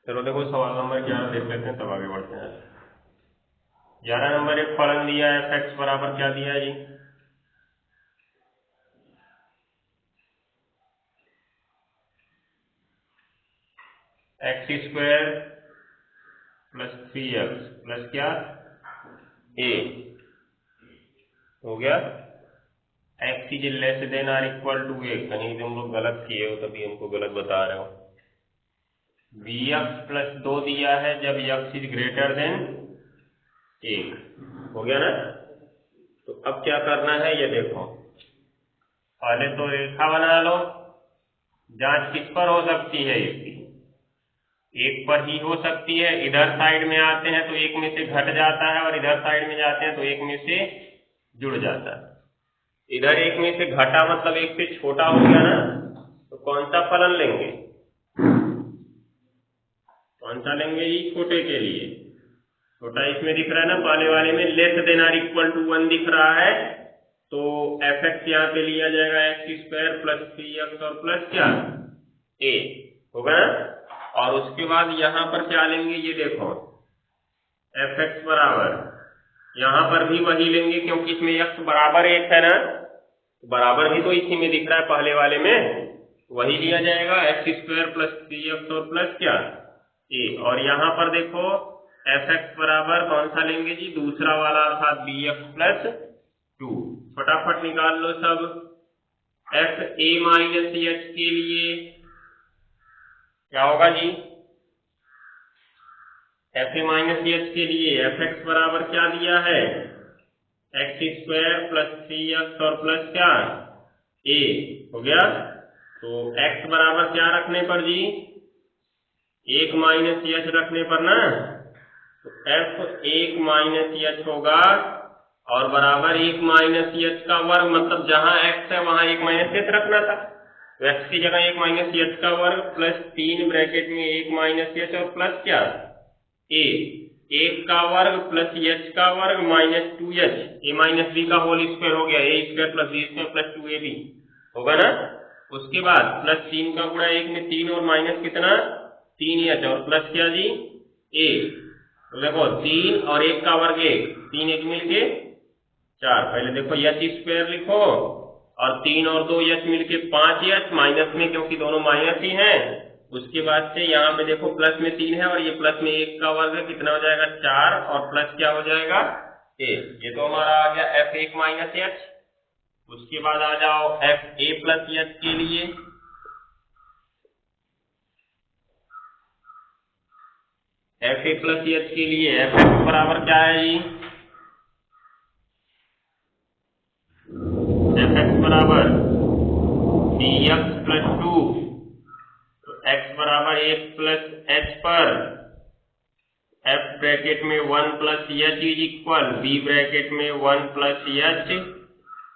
चलो देखो सवाल नंबर 11 देख लेते हैं तब आगे बढ़ते हैं। 11 नंबर एक फलन दिया है, एफ एक्स बराबर क्या दिया है जी? X square plus 3x plus क्या ए हो गया। X is less than or equal to a, कहीं हम लोग गलत किए हो तभी हमको गलत बता रहे हो। बी एक्स प्लस 2 दिया है जब एक्स इज ग्रेटर देन 1 हो गया ना। तो अब क्या करना है ये देखो, पहले तो रेखा बना लो। जांच किस पर हो सकती है? इसकी एक पर ही हो सकती है। इधर साइड में आते हैं तो एक में से घट जाता है और इधर साइड में जाते हैं तो एक में से जुड़ जाता है। इधर एक में से घटा मतलब एक से छोटा हो गया ना, तो कौन सा फलन लेंगे? कौन सा लेंगे जी? छोटे के लिए। छोटा इसमें दिख रहा है ना, पहले वाले में less than or equal to 1 दिख रहा है, तो एफ एक्स यहाँ पे लिया जाएगा एक्स स्क्वायर प्लस 3x और प्लस क्या ए होगा ना। और उसके बाद यहाँ पर क्या लेंगे ये देखो, एफ एक्स बराबर यहाँ पर भी वही लेंगे क्योंकि इसमें x बराबर 1 है ना, बराबर भी तो इसी में दिख रहा है पहले वाले में, वही लिया जाएगा एक्स स्क्वायर प्लस 3x और प्लस क्या ए। और यहाँ पर देखो एफ एक्स बराबर कौन सा लेंगे जी? दूसरा वाला अर्थात बी एक्स प्लस 2। फटाफट निकाल लो सब। एफ ए माइनस एच के लिए क्या होगा जी? एफ ए माइनस एच के लिए एफ एक्स बराबर क्या दिया है? एक्स स्क्वायर प्लस 3x और प्लस क्या ए हो गया। तो x बराबर क्या रखने पर जी? 1 माइनस एच रखने पर ना, तो एफ 1 माइनस एच होगा और बराबर 1 माइनस एच का वर्ग, मतलब जहां x है वहां 1 माइनस एच रखना था, तो x की जगह 1 माइनस एच का वर्ग प्लस 3 ब्रैकेट में 1 माइनस एच और प्लस क्या ए, 1 का वर्ग प्लस एच का वर्ग minus 2h a minus b का होल स्क्वायर हो गया, a square plus b square plus 2ab होगा ना। उसके बाद प्लस 3 का गुणा 1 में 3 और माइनस कितना 3h और प्लस क्या जी ए। तो देखो 3 और 1 का वर्ग 1, 3 1 मिलके 4। पहले देखो एच स्क्वायर लिखो और 3 और 2 एच मिलके 5h माइनस में क्योंकि दोनों माइनस ही हैं। उसके बाद से यहाँ पे देखो प्लस में 3 है और ये प्लस में 1 का वर्ग है, कितना हो जाएगा 4 और प्लस क्या हो जाएगा ए। ये तो हमारा आ गया एफ 1 माइनस एच। उसके बाद आ जाओ एफ ए प्लस एच के लिए। एफ ए प्लस एच के लिए एफ एक्स बराबर क्या है जी? एफ एक्स बराबर डी एक्स प्लस 2, तो एक्स बराबर 1 प्लस एच पर एफ ब्रैकेट में 1 plus h is equal b bracket में 1 प्लस एच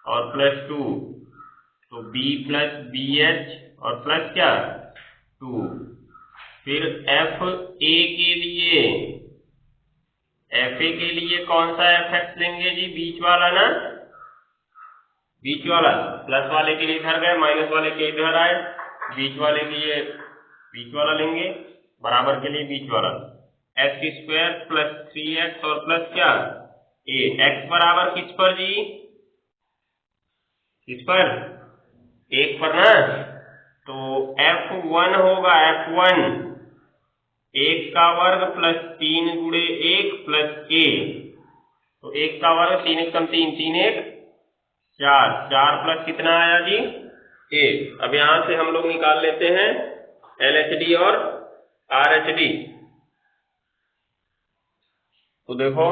और प्लस 2, तो बी प्लस बी एच और प्लस क्या 2। फिर एफ ए के लिए, एफ ए के लिए कौन सा एफ एक्स लेंगे जी? बीच वाला ना, बीच वाला। प्लस वाले के लिए इधर गए, माइनस वाले के इधर आए, बीच वाले के लिए बीच वाला लेंगे, बराबर के लिए बीच वाला। एक्स स्क्वायर प्लस 3x और प्लस क्या ए। एक्स बराबर किस पर जी? किस पर? 1 पर ना, तो f1 होगा f1 1 का वर्ग प्लस 3 गुणे 1 प्लस ए, तो 1 का वर्ग 3 1 कम 3 3 1 4, 4 प्लस कितना आया जी 1। अब यहां से हम लोग निकाल लेते हैं LHD और RHD। तो देखो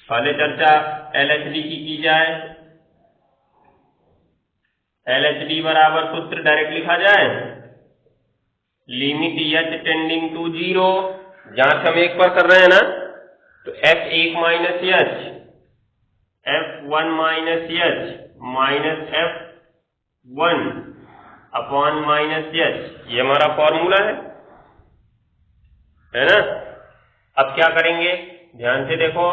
पहले चर्चा LHD की जाए। LHD बराबर सूत्र डायरेक्ट लिखा जाए, लिमिट h टेंडिंग टू 0, जांच हम 1 पर कर रहे हैं ना, तो f1 minus h f1 minus h minus f1 upon minus h, ये हमारा फॉर्मूला है ना। अब क्या करेंगे ध्यान से देखो,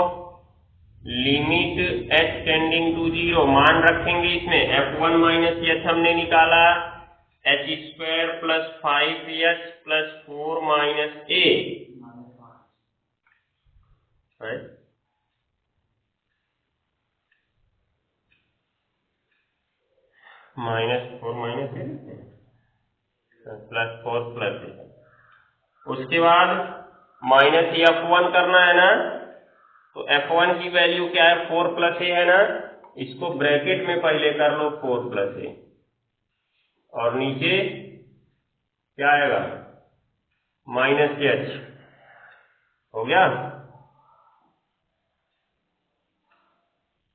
लिमिट h टेंडिंग टू 0 मान रखेंगे इसमें f1 माइनस एच हमने निकाला h square plus 5h plus 4 minus a -4 minus a plus 4 plus a. उसके बाद माइनस f1 करना है ना, तो f1 की वैल्यू क्या है 4 प्लस ए है ना, इसको ब्रैकेट में पहले कर लो 4 प्लस ए और नीचे क्या आएगा माइनस एच। हो गया?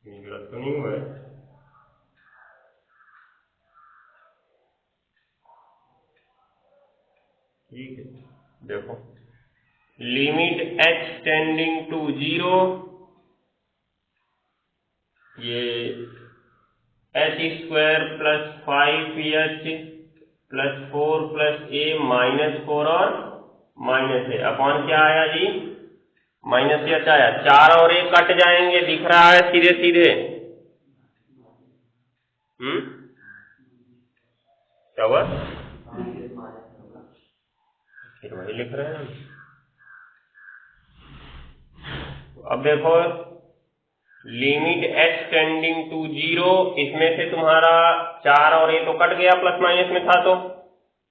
गलत तो नहीं हुआ है? ठीक है, देखो लिमिट h टेंडिंग टू 0, ये h square plus 5h plus 4 plus a -4 और माइनस ए अपॉन क्या आया जी माइनस एच आया। 4 और 1 कट जाएंगे, दिख रहा है सीधे सीधे। क्या हुआ? फिर वही लिख रहे हैं। अब देखो लिमिट h टेंडिंग टू 0, इसमें से तुम्हारा 4 और ये तो कट गया, प्लस माइनस में था तो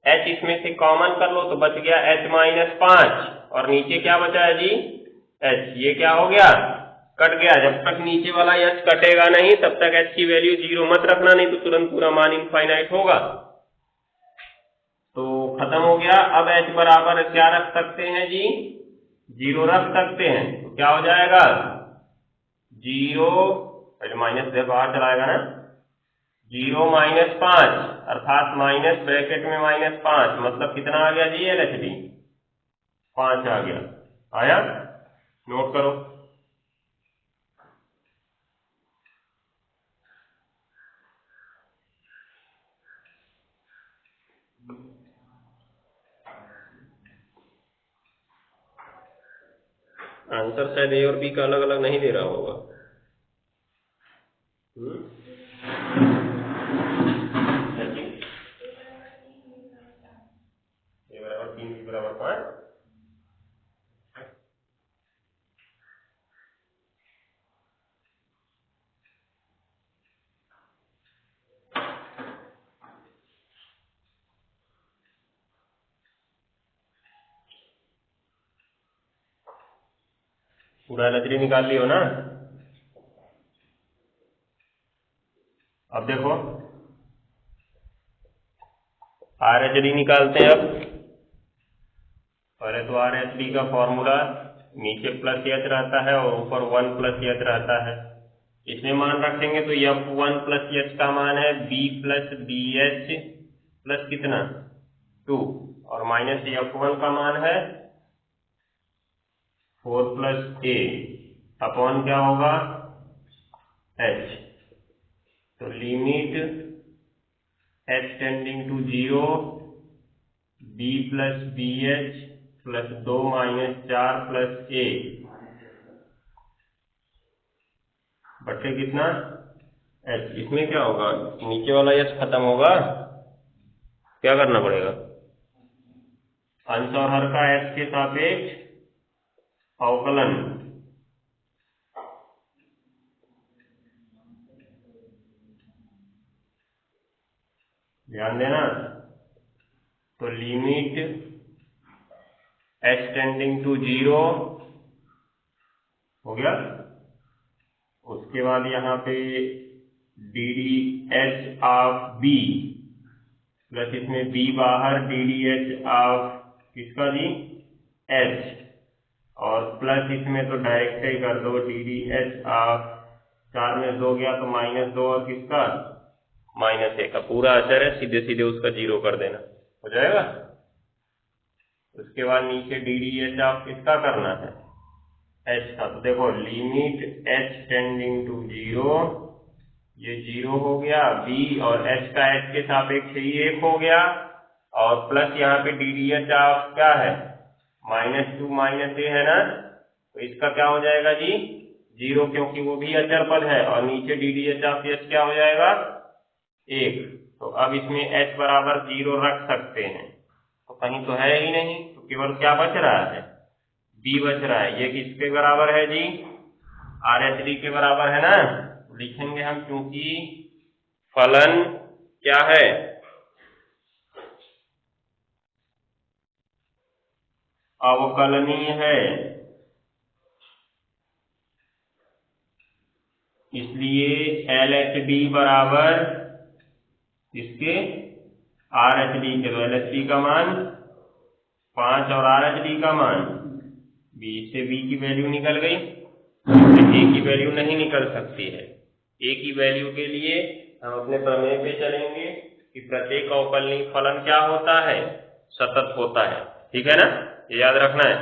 h इसमें से कॉमन कर लो तो बच गया h माइनस 5 और नीचे क्या बचा है जी h। ये क्या हो गया कट गया। जब तक नीचे वाला h कटेगा नहीं तब तक h की वैल्यू 0 मत रखना, नहीं तो तुरंत पूरा मान इनफाइनाइट होगा। तो खत्म हो गया। अब h बराबर क्या रख सकते हैं जी 0 रख सकते हैं। तो क्या हो जाएगा 0, पहले माइनस से बाहर चलाएगा ना, 0 माइनस 5 अर्थात माइनस ब्रैकेट में -5 मतलब कितना आ गया जी LHD 5 आ गया। आया? नोट करो। आंसर शायद ए और बी का अलग अलग नहीं दे रहा होगा। ए बराबर 3 बी बराबर 5। पूरा LHD निकाल लियो ना। अब देखो RHD निकालते हैं। अब पहले तो RHD का फॉर्मूला नीचे प्लस एच रहता है और ऊपर 1 प्लस एच रहता है। इसमें मान रखेंगे तो F1 प्लस एच का मान है B प्लस BH प्लस कितना 2 और माइनस F1 का मान है 4 प्लस ए अपॉन क्या होगा h। तो limit h tending to 0 b plus BH plus 2 minus 4 plus a बटे कितना h। इसमें क्या होगा नीचे वाला h खत्म होगा, क्या करना पड़ेगा अंश और हर का h के सापेक्ष अवकलन। ध्यान देना। तो लिमिट h टेंडिंग टू 0 हो गया। उसके बाद यहाँ पे DDH ऑफ B प्लस इसमें B बाहर DDH ऑफ किसका जी H और प्लस इसमें तो डायरेक्ट ही कर दो DDH ऑफ 4 में 2 गया तो -2 और किसका -1 का पूरा असर है, सीधे सीधे उसका 0 कर देना हो जाएगा। उसके बाद नीचे DDH ऑफ किसका करना है h का। तो देखो लिमिट h टेंडिंग टू 0, ये 0 हो गया b और h का h के सापेक्ष ही 1 हो गया और प्लस यहाँ पे DDH ऑफ क्या है -2 माइनस ए है ना, तो इसका क्या हो जाएगा जी 0 क्योंकि वो भी अचर पद है, और नीचे ddh क्या हो जाएगा 1। तो अब इसमें h बराबर 0 रख सकते हैं, तो कहीं तो है ही नहीं, तो केवल क्या बच रहा है b बच रहा है। ये किसके बराबर है जी, RHD के बराबर है ना। तो लिखेंगे हम, क्योंकि फलन क्या है अवकलनीय है, इसलिए LHD बराबर इसके RHD के। तो LHD का मान 5 और RHD का मान b से b की वैल्यू निकल गई, a की वैल्यू नहीं निकल सकती है। a की वैल्यू के लिए हम अपने प्रमेय पे चलेंगे कि प्रत्येक अवकलनीय फलन क्या होता है, सतत होता है। ठीक है ना, ये याद रखना है।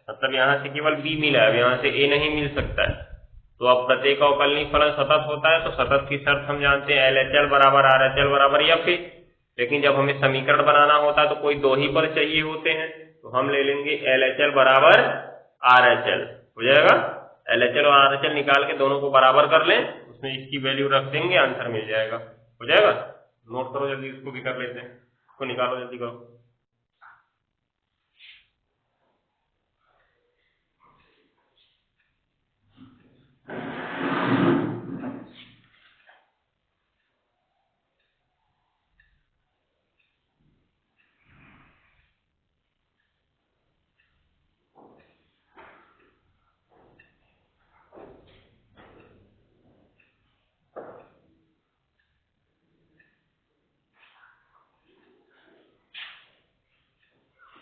मतलब यहाँ से केवल b मिला है, यहाँ से a नहीं मिल सकता है। तो अब प्रत्येक अवकलनीय फलन सतत होता है, तो सतत की शर्त हम जानते हैं LHL बराबर RHL बराबर या फिर, लेकिन जब हमें समीकरण बनाना होता है तो कोई दो ही पद चाहिए होते हैं, तो हम ले लेंगे LHL बराबर RHL, हो जाएगा। LHL और RHL निकाल के दोनों को बराबर कर लें, उसमें इसकी वैल्यू रख देंगे, आंसर मिल जाएगा, हो जाएगा। नोट करो जल्दी, उसको भी कर लेते हैं, उसको निकालो जल्दी करो।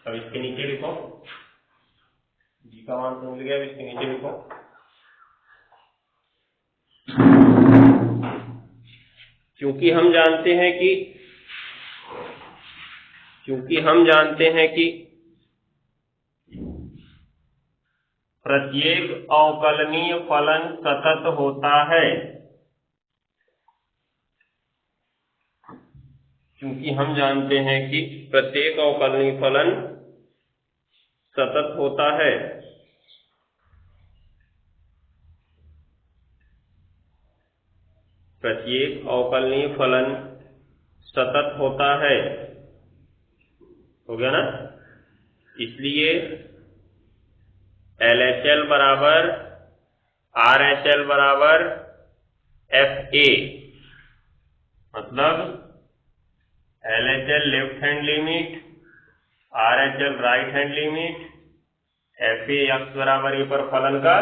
अब इसके नीचे लिखो, जी का मान तो मिल गया, इसके नीचे लिखो क्योंकि हम जानते हैं कि प्रत्येक अवकलनीय फलन सतत होता है, क्योंकि हम जानते हैं कि प्रत्येक अवकलनीय फलन सतत होता है, प्रत्येक अवकलनीय फलन सतत होता है, हो गया ना। इसलिए LHL बराबर RHL बराबर FA, मतलब LHL left hand limit, RHL right hand limit, FA x बराबर ए पर फलन का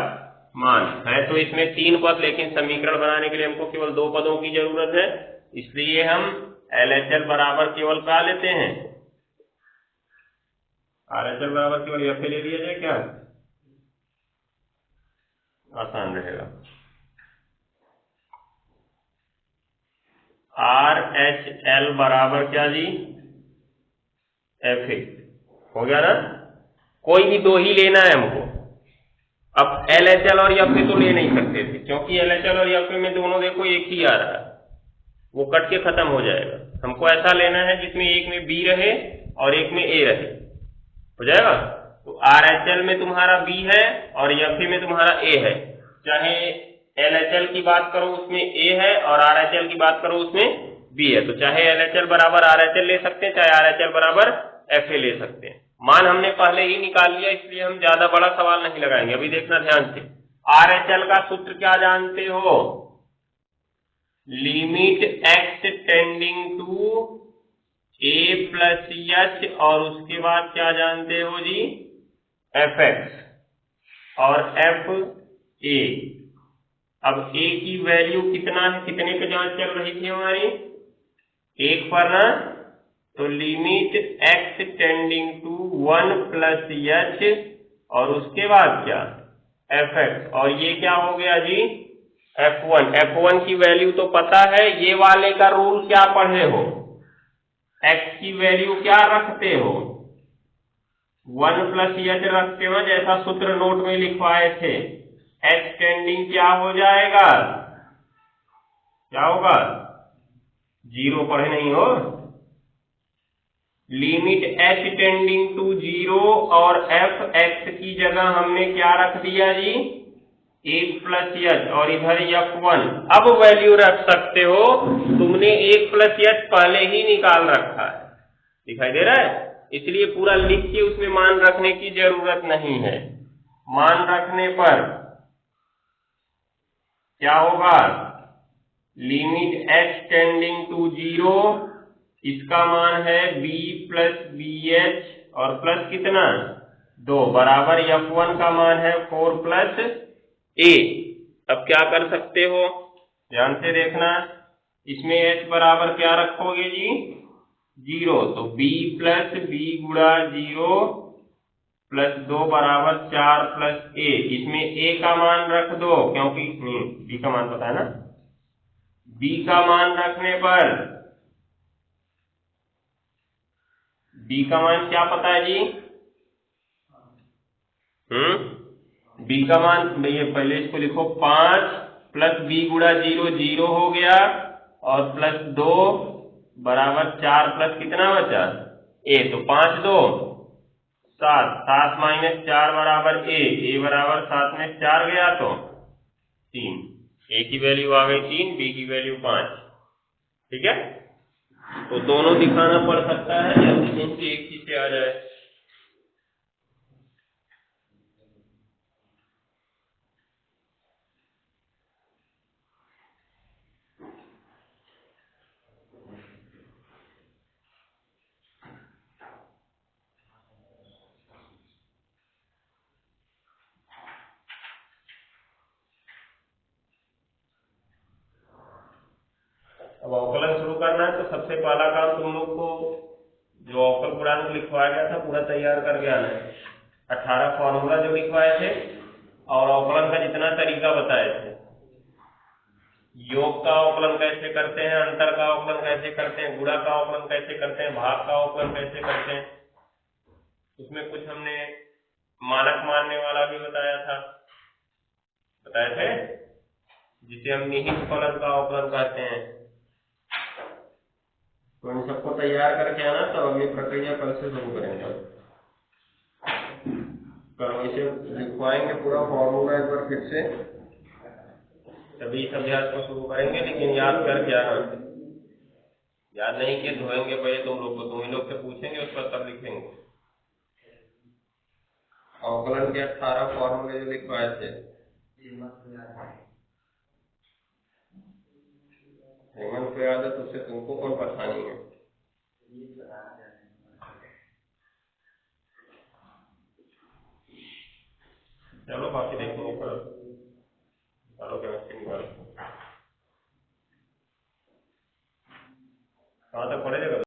मान है। तो इसमें 3 पद, लेकिन समीकरण बनाने के लिए हमको केवल 2 पदों की जरूरत है, इसलिए हम LHL बराबर केवल क्या लेते हैं, RHL बराबर केवल FA ले लिया जाए, क्या आसान रहेगा। RHL बराबर क्या जी, FA, हो गया ना। कोई भी दो ही लेना है हमको। अब LHL और FA तो ले नहीं सकते थे, क्योंकि LHL और FA में दोनों देखो एक ही आ रहा है, वो कट के खत्म हो जाएगा। हमको ऐसा लेना है जिसमें एक में B रहे और एक में A रहे, हो जाएगा। तो RHL में तुम्हारा B है और FA में तुम्हारा A है। चाहे LHL की बात करो उसमें A है और RHL की बात करो उसमें B है, तो चाहे LHL बराबर RHL ले सकते हैं, चाहे RHL बराबर FA ले सकते हैं। मान हमने पहले ही निकाल लिया, इसलिए हम ज्यादा बड़ा सवाल नहीं लगाएंगे। अभी देखना ध्यान से, RHL का सूत्र क्या जानते हो, limit x tending to a plus h, और उसके बाद क्या जानते हो जी, fx और fa। अब a की वैल्यू कितना है, कितने पे जांच चल रही थी हमारी, 1 पर ना, तो limit x tending to 1 plus h और उसके बाद क्या, fx, और ये क्या हो गया जी, f1। f1 की वैल्यू तो पता है, ये वाले का रूल क्या पढ़े हो, x की वैल्यू क्या रखते हो, 1 प्लस h रखते हो, जैसा सूत्र नोट में लिखवाए थे। h टेंडिंग क्या हो जाएगा, क्या होगा, 0 पढ़े नहीं हो, लिमिट h टेंडिंग टू 0 और fx की जगह हमने क्या रख दिया जी, 1 प्लस एच और इधर F1। अब वैल्यू रख सकते हो, तुमने 1 प्लस एच पहले ही निकाल रखा है, दिखाई दे रहा है, इसलिए पूरा लिख के उसमें मान रखने की जरूरत नहीं है। मान रखने पर क्या होगा, लिमिट h टेंडिंग टू 0, इसका मान है b प्लस बी एच और प्लस कितना 2 बराबर F1 का मान है 4 प्लस a। अब क्या कर सकते हो, ध्यान से देखना, इसमें h बराबर क्या रखोगे जी 0, तो b प्लस b गुणा 0 प्लस 2 बराबर 4 प्लस a। इसमें a का मान रख दो, क्योंकि b का मान पता है ना, b का मान रखने पर b का मान क्या पता है जी, b का मान, ये पहले इसको लिखो, 5 प्लस b गुणा 0 0 हो गया और प्लस 2 बराबर 4 प्लस कितना बचा a, तो 5 2 7, 7 माइनस 4 बराबर a बराबर 7 में 4 गया तो 3, a की वैल्यू आ गई 3, b की वैल्यू 5। ठीक है, तो दोनों दिखाना पड़ सकता है, जल्दी से एक ही से आ जाए। अब अवकलन शुरू करना है, तो सबसे पहला काम तुम लोग को जो अवकल गुणांक लिखवाया गया था पूरा तैयार करके आना है। 18 फॉर्मूला जो लिखवाए थे और अवकलन का जितना तरीका बताए थे, योग का अवकलन कैसे करते हैं, अंतर का अवकलन कैसे करते हैं, गुणा का अवकलन कैसे करते हैं, भाग का अवकलन कैसे करते हैं, उसमें कुछ हमने मानक मानने वाला भी बताया था, बताए थे, जिसे हम निहित फलन का अवकलन कहते हैं। तो इन सबको तैयार करके आना, तो अगली प्रक्रिया कल से शुरू करेंगे। कल इसे लिखवाएंगे पूरा फॉर्मूला एक बार फिर से, तभी इस अभ्यास को शुरू करेंगे, लेकिन याद करके आना, याद नहीं किए धोएंगे पहले तुम लोग को, तुम ही लोग से पूछेंगे उस पर तब लिखेंगे। अवकलन के 18 फॉर्मूले जो लिखवाए थे, हेमंत को याद है, तो उससे तुमको कौन परेशानी है। चलो बाकी देखेंगे, चलो केमिस्ट्री निकालो, कहाँ तक पढ़ेगा।